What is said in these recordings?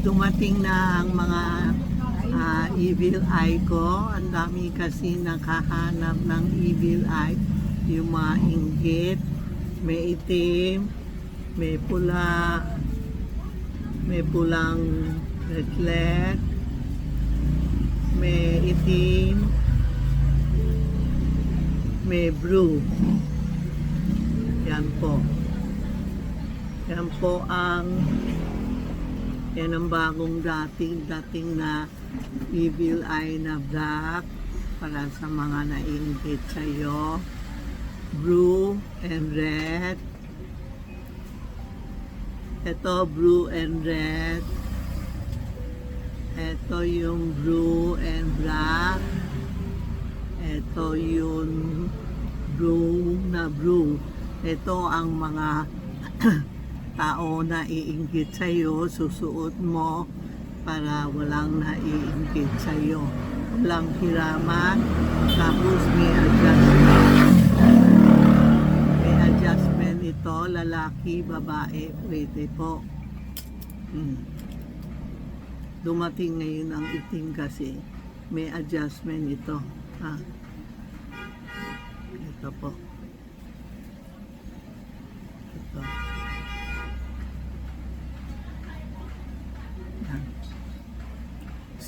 dumating na ang mga evil eye ko. Ang dami kasi nakahanap ng evil eye. Yung mga inggit, may itim, may pula, may pulang redlet, may itim, may blue. Yan po. Yan po yan ang bagong dating na evil eye na black para sa mga naiingit sa'yo. Blue and red. Ito blue and red. Ito yung blue and black. Ito yung blue na blue. Ito ang mga tao na iinggit sa'yo, susuot mo para walang naiinggit sa'yo. Walang hiraman, tapos may adjustment. May adjustment ito, lalaki, babae, pwede po. Dumating ngayon ang itim kasi. May adjustment ito. Ito po. Ito.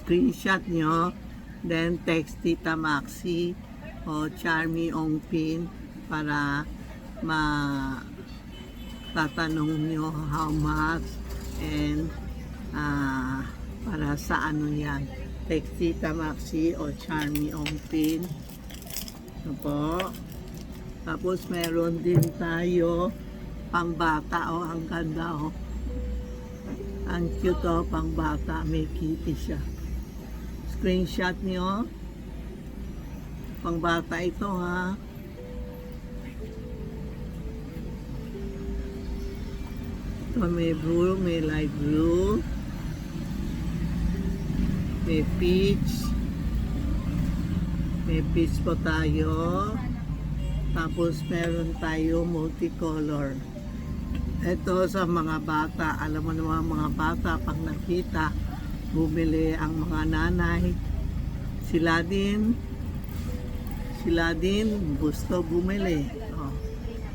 Screenshot nyo, then text Tita Maxi o Charmy Ongpin para tatanong nyo how much and para sa ano yan. Text Tita Maxi o Charmy Ongpin. Ito po. Tapos meron din tayo pangbata. Ang ganda ang cute pangbata. May kitty siya. Screenshot nyo. Pangbata ito ha. Ito may blue, may light blue. May peach. May peach po tayo. Tapos meron tayo multicolor. Ito sa mga bata. Alam mo naman mga bata, pag nakita, bumili ang mga nanay. Sila din gusto bumili.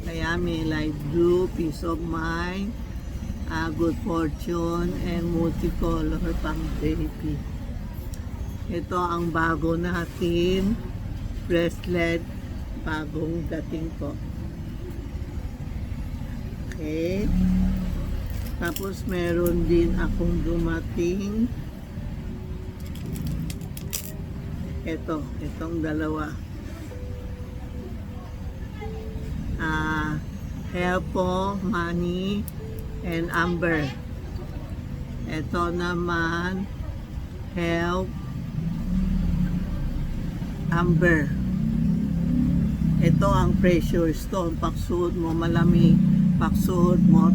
Kaya may light blue, peace of mind, good fortune, and multicolor pang baby. Ito ang bago natin, bracelet, bagong dating po. Okay. Tapos meron din akong dumating. Itong dalawa. Helpo, Money, and Amber. Ito naman, Help, Amber. Ito ang pressure stone. Pagsuot mo malamig, pagsuot mo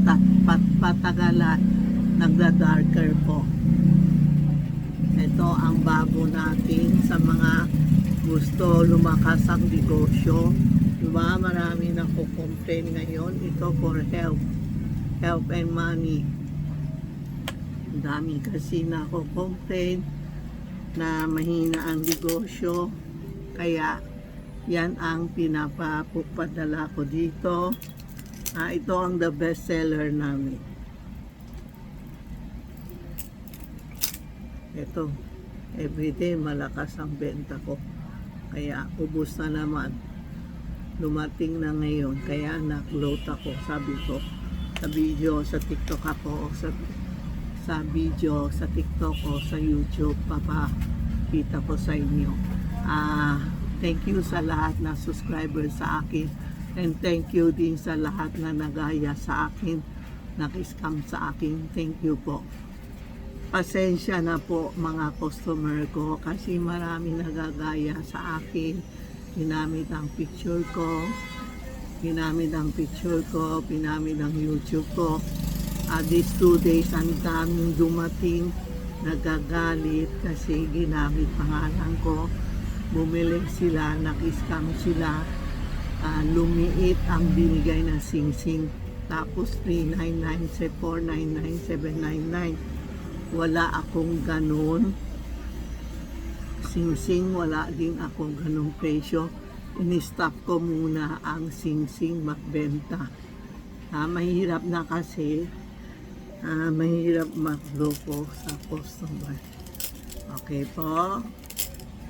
patagalan, nagda-darker po. Ito ang bago natin sa mga gusto lumakas ang negosyo. Diba? Marami na complain ngayon. Ito for help and money. Ang dami kasi na complain na mahina ang negosyo. Kaya yan ang pinapapadala ko dito. Ito ang the best seller namin. Ito, everyday malakas ang benta ko. Kaya ubos na naman. Dumating na ngayon. Kaya nag-load ako. Sabi ko, sa video, sa TikTok ako, sa video, sa TikTok o sa YouTube, papakita ko sa inyo. Thank you sa lahat na subscriber sa akin. And thank you din sa lahat na nagaya sa akin, nag-scam sa akin. Thank you po. Pasensya na po mga customer ko kasi marami nagagaya sa akin. Ginamit ang picture ko, ginamit ang YouTube ko. These 2 days, ang daming dumating, nagagalit kasi ginamit pangalan ko. Bumili sila, nag-scam sila. Lumiit ang binigay na sing-sing. Tapos 399, 499, 799. wala akong ganun. Singsing, wala din akong ganung presyo. In-stop ko muna ang singsing magbenta. Mahirap na kasi, mahirap magloko sa customer. Okay po.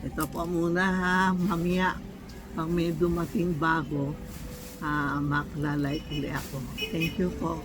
Ito po muna ha, mamaya pag may dumating bago, maklalike ulit ako. Thank you po.